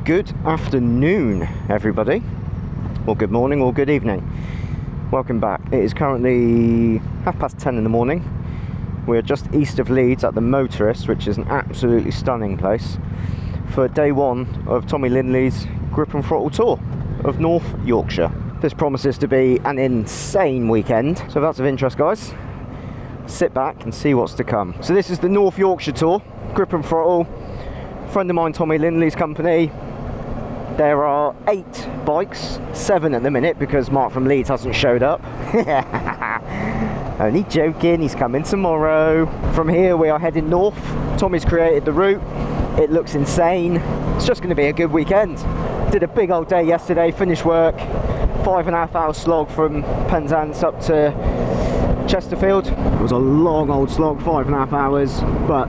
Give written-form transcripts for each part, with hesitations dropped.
Good afternoon, everybody, or good morning, or good evening. Welcome back. It is currently 10:30 in the morning. We're just east of Leeds at the Motorist, which is an absolutely stunning place, for day one of Tommy Lindley's Grip and Throttle tour of North Yorkshire. This promises to be an insane weekend, so if that's of interest, guys, sit back and see what's to come. So this is the North Yorkshire tour, Grip and Throttle. Friend of mine, Tommy Lindley's company. There are 8 bikes, 7 at the minute because Mark from Leeds hasn't showed up. Only joking, he's coming tomorrow. From here we are heading north. Tommy's created the route. It looks insane. It's just going to be a good weekend. Did a big old day yesterday, finished work. 5.5 hour slog from Penzance up to Chesterfield. It was a long old slog, 5.5 hours, but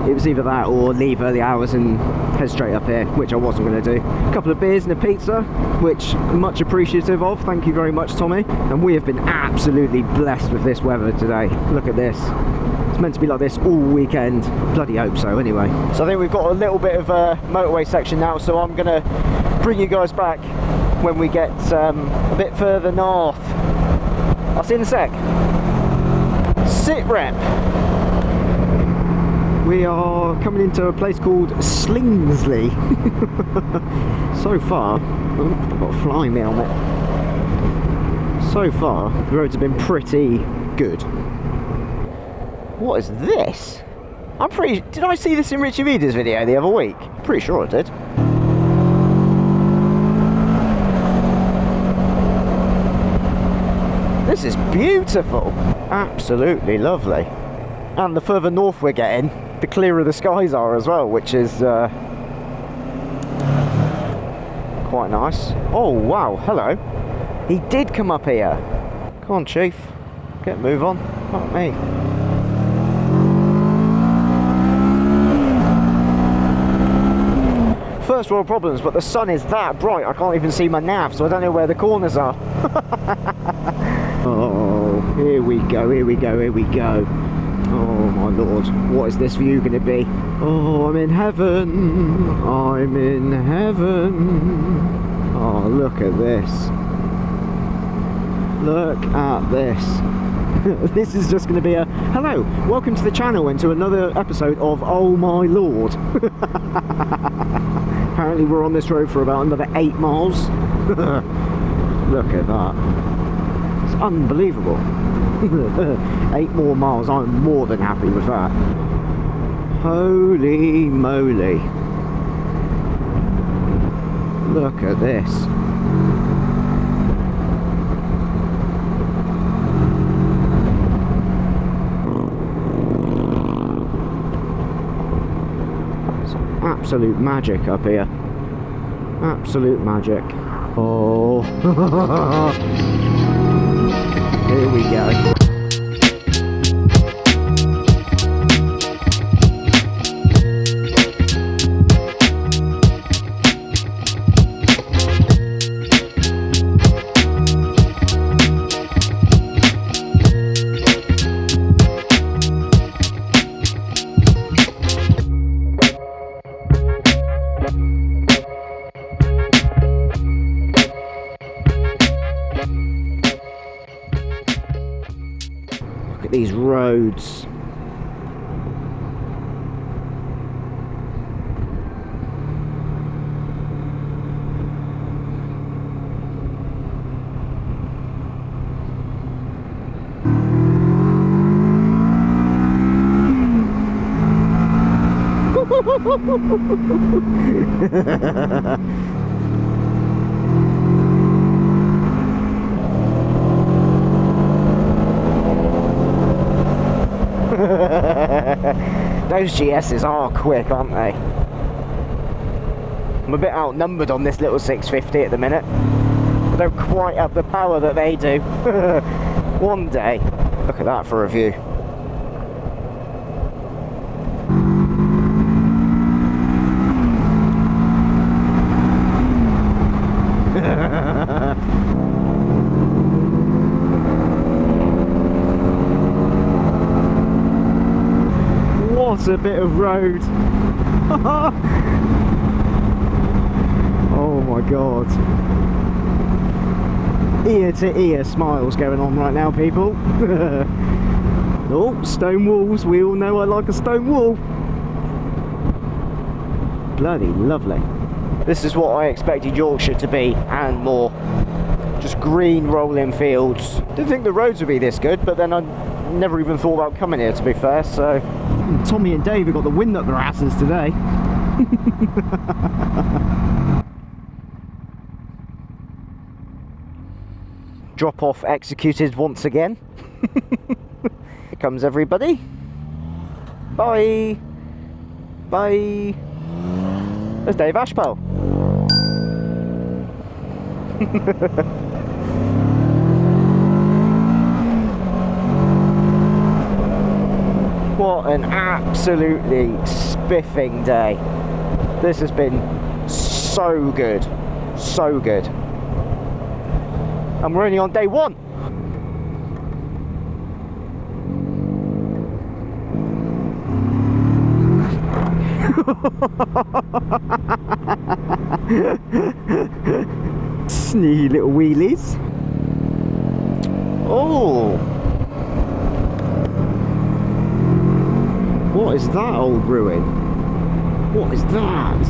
it was either that or leave early hours and head straight up here, which I wasn't going to do. A couple of beers and a pizza, which I'm much appreciative of. Thank you very much, Tommy. And we have been absolutely blessed with this weather today. Look at this. It's meant to be like this all weekend. Bloody hope so, anyway. So I think we've got a little bit of a motorway section now, so I'm going to bring you guys back when we get a bit further north. I'll see you in a sec. Sit rep. We are coming into a place called Slingsley. So far, I've got a fly in my helmet. So far, the roads have been pretty good. What is this? Did I see this in Richie Vida's video the other week? Pretty sure I did. This is beautiful. Absolutely lovely. And the further north we're getting, the clearer the skies are as well, which is quite nice. Oh wow, hello. He did come up here. Come on, Chief. Get a move on. Not me. First world problems, but the sun is that bright I can't even see my nav, so I don't know where the corners are. Oh, here we go, here we go, here we go. Oh my lord, what is this view going to be? Oh, I'm in heaven, I'm in heaven. Oh, look at this. Look at this. This is just going to be a, hello, welcome to the channel and to another episode of Oh My Lord. Apparently we're on this road for about another 8 miles. Look at that. It's unbelievable. 8 more miles, I'm more than happy with that. Holy moly. Look at this. It's absolute magic up here. Absolute magic. Oh. Here we go. These roads. Those GSs are quick, aren't they? I'm a bit outnumbered on this little 650 at the minute. I don't quite have the power that they do. One day. Look at that for a view. What a bit of road. Oh my god. Ear to ear smiles going on right now, people. Oh, stone walls. We all know I like a stone wall. Bloody lovely. This is what I expected Yorkshire to be, and more. Just green rolling fields. Didn't think the roads would be this good, but then I never even thought about coming here, to be fair. So Tommy and Dave have got the wind up their asses today. Drop off executed once again. Here comes everybody. Bye. Bye. There's Dave Ashpole. What an absolutely spiffing day. This has been so good. So good. And we're only on day one. Sneaky little wheelies. Oh, what is that old ruin? What is that?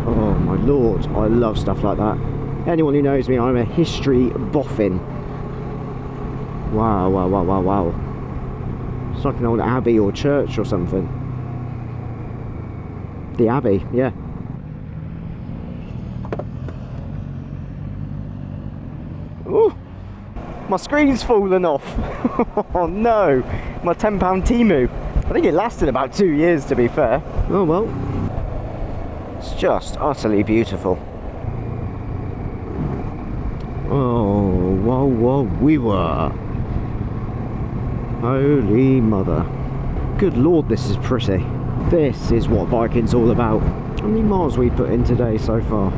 Oh my lord, I love stuff like that. Anyone who knows me, I'm a history boffin. Wow, wow, wow, wow, wow. It's like an old abbey or church or something. The abbey, yeah. Ooh, my screen's fallen off. Oh no, my £10 Temu. I think it lasted about 2 years, to be fair. Oh well. It's just utterly beautiful. Oh, whoa, whoa, we were. Holy mother. Good lord, this is pretty. This is what biking's all about. How many miles we put in today so far?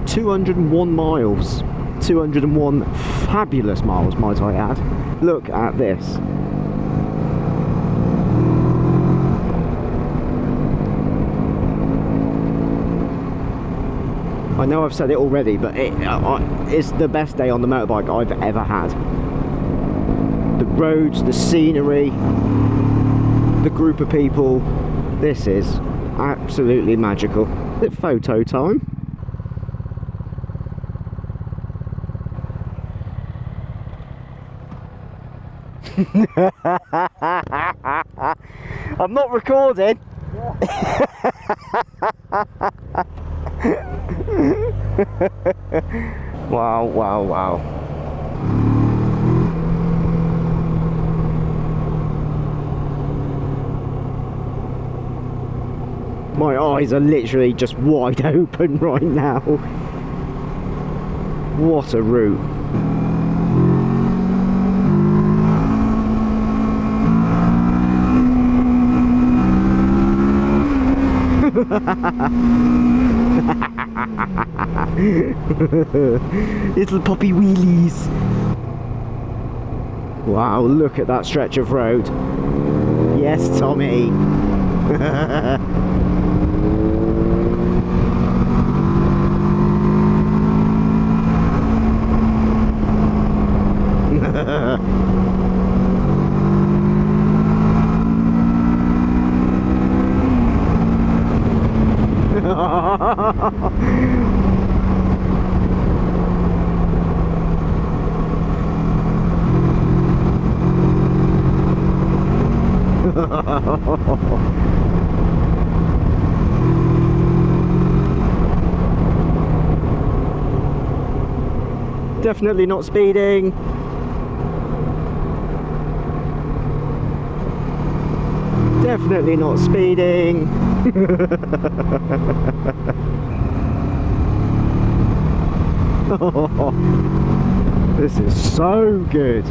201 miles. 201 fabulous miles, might I add. Look at this. I know I've said it already, but it's the best day on the motorbike I've ever had. The roads, the scenery, the group of people. This is absolutely magical. Is it photo time? I'm not recording. Wow, wow, wow. My eyes are literally just wide open right now. What a route. Little poppy wheelies. Wow, look at that stretch of road. Yes, Tommy. Definitely not speeding. Definitely not speeding. Oh, this is so good.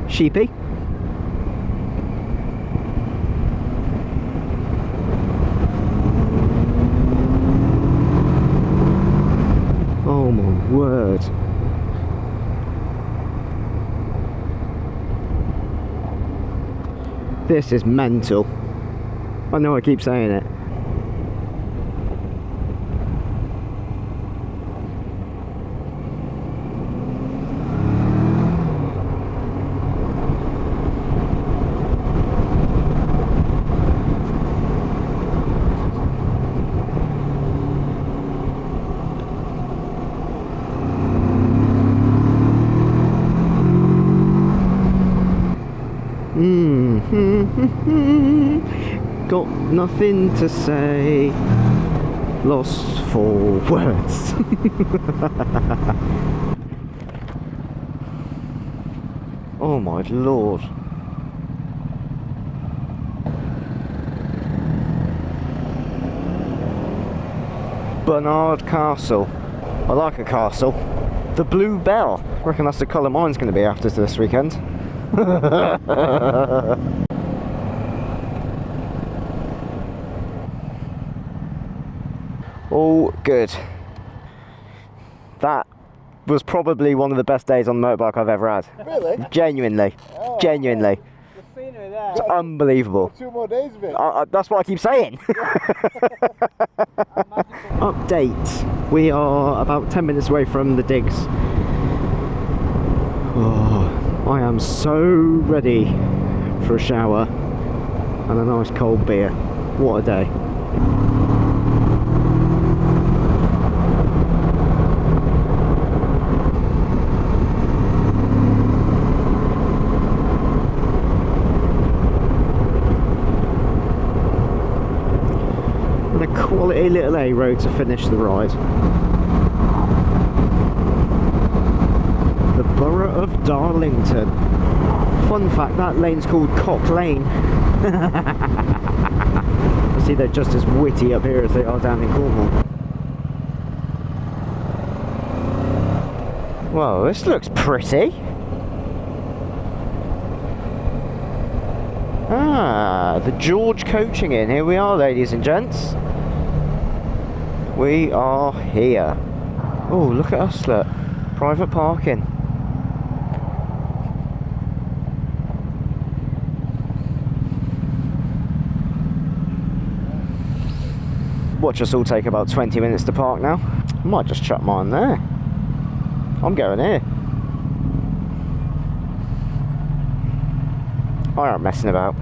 Sheepy. Oh my word. This is mental. I know I keep saying it. Got nothing to say. Lost for words. Oh my lord. Bernard Castle. I like a castle. The Blue Bell. I reckon that's the colour mine's going to be after this weekend. All good. That was probably one of the best days on the motorbike I've ever had. Really? Genuinely. Oh, Genuinely. The scenery there. It's unbelievable. 2 more days of it. That's what I keep saying. Update. We are about 10 minutes away from the digs. Oh, I am so ready for a shower and a nice cold beer. What a day. And a quality little A road to finish the ride. The Borough of Darlington. Fun fact, that lane's called Cock Lane. I see they're just as witty up here as they are down in Cornwall. Whoa, this looks pretty. Ah, the George Coaching Inn. Here we are, ladies and gents. We are here. Oh, look at us, look. Private parking. Watch us all take about 20 minutes to park now. I might just chuck mine there. I'm going here. I aren't messing about.